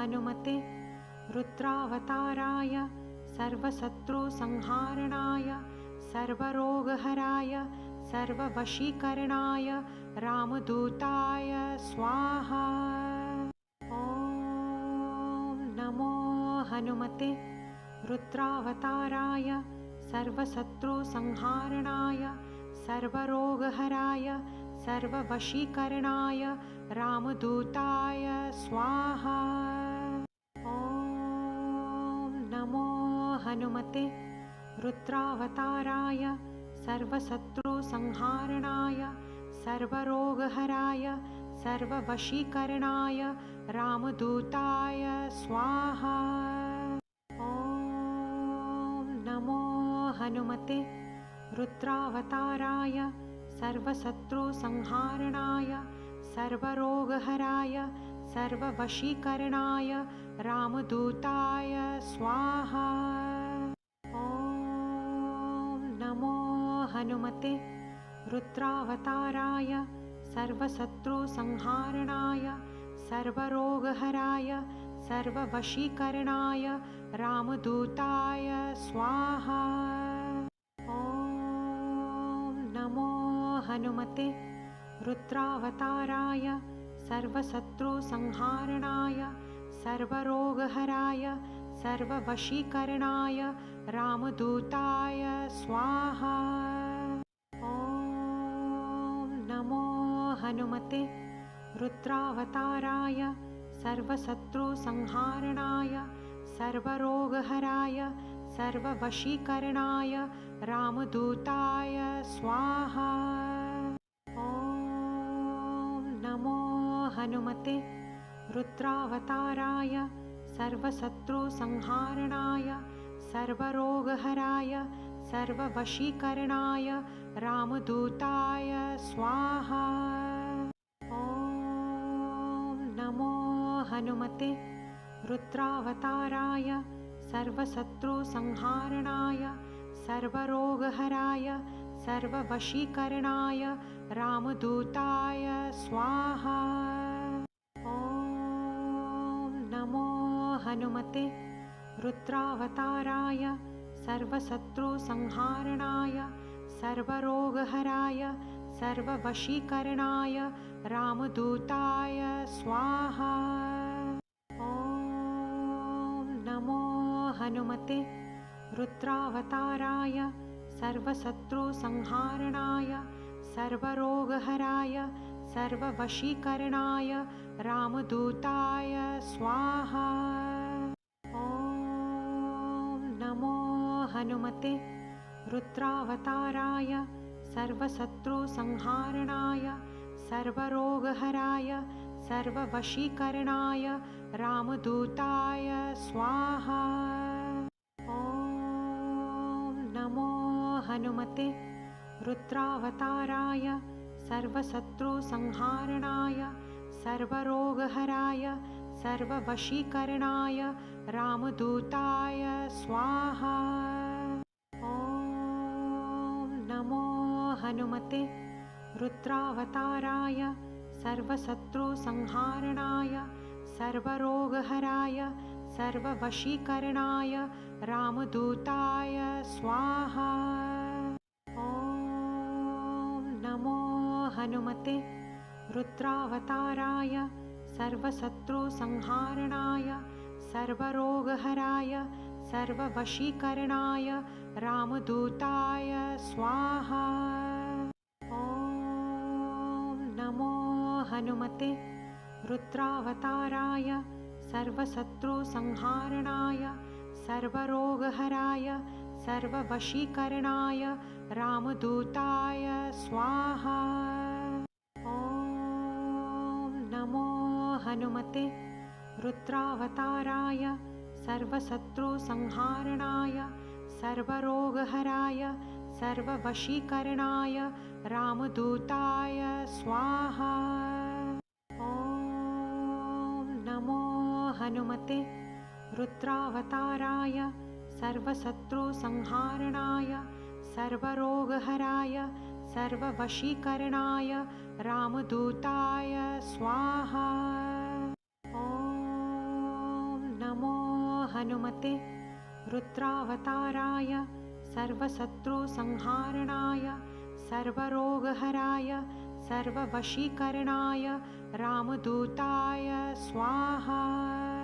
हनुमते रुद्रावताराय सर्वशत्रुसंहारणाय सर्वरोगहराय सर्ववशीकरणाय रामदूताय स्वाहा। ॐ नमो हनुमते रुद्रावताराय सर्वशत्रुसंहारणाय सर्वरोगहराय सर्ववशीकरणाय रामदूताय स्वाहा। ॐ नमो हनुमते रुद्रावताराय सर्वशत्रुसंहारणाय सर्वरोगहराय सर्ववशीकरणाय रामदूताय स्वाहा। ॐ नमो हनुमते रुद्रावताराय सर्वशत्रुसंहारणाय सर्वरोगहराय सर्ववशीकरणाय रामदूताय स्वाहा। ॐ नमो हनुमते रुद्रावताराय सर्वशत्रुसंहारणाय सर्वरोगहराय सर्ववशीकरणाय रामदूताय स्वाहा। ॐ नमो हनुमते रुद्रावताराय सर्वशत्रुसंहारणाय सर्वरोगहराय सर्ववशीकरणाय रामदूताय स्वाहा। ॐ नमो हनुमते रुद्रावताराय सर्वशत्रुसंहारणाय सर्वरोगहराय सर्ववशीकरणाय रामदूताय स्वाहा। ॐ नमो हनुमते रुद्रावताराय सर्वशत्रुसंहारणाय सर्वरोगहराय सर्ववशीकरणाय रामदूताय स्वाहा। ॐ नमो हनुमते रुद्रावताराय सर्वशत्रुसंहारणाय सर्वरोगहराय सर्ववशीकरणाय रामदूताय स्वाहा। ॐ नमो हनुमते रुद्रावताराय सर्वशत्रुसंहारणाय सर्वरोगहराय सर्ववशीकरणाय रामदूताय स्वाहा। ॐ नमो हनुमते रुद्रावताराय सर्वशत्रुसंहारणाय सर्वरोगहराय सर्ववशीकरणाय रामदूताय स्वाहा। ॐ नमो हनुमते रुद्रावताराय सर्वशत्रुसंहारणाय सर्वरोगहराय सर्ववशीकरणाय रामदूताय स्वाहा। ॐ नमो हनुमते रुद्रावताराय सर्वशत्रुसंहारणाय सर्वरोगहराय सर्ववशीकरणाय रामदूताय स्वाहा। ॐ नमो हनुमते रुद्रावताराय सर्वशत्रुसंहारणाय सर्वरोगहराय सर्ववशीकरणाय रामदूताय स्वाहा। ॐ नमो हनुमते रुद्रावताराय सर्वशत्रुसंहारणाय सर्वरोगहराय सर्ववशीकरणाय रामदूताय स्वाहा। ॐ नमो हनुमते रुद्रावताराय सर्वशत्रुसंहारणाय सर्वरोगहराय सर्ववशीकरणाय रामदूताय स्वाहा। ॐ नमो हनुमते रुद्रावताराय सर्वशत्रुसंहारणाय सर्वरोगहराय सर्ववशीकरणाय रामदूताय स्वाहा। ॐ नमो हनुमते रुद्रावताराय सर्वशत्रुसंहारणाय सर्वरोगहराय सर्ववशीकरणाय रामदूताय स्वाहा। ॐ हनुमते रुद्रावताराय सर्वशत्रुसंहारणाय सर्वरोगहराय सर्ववशीकरणाय रामदूताय स्वाहा।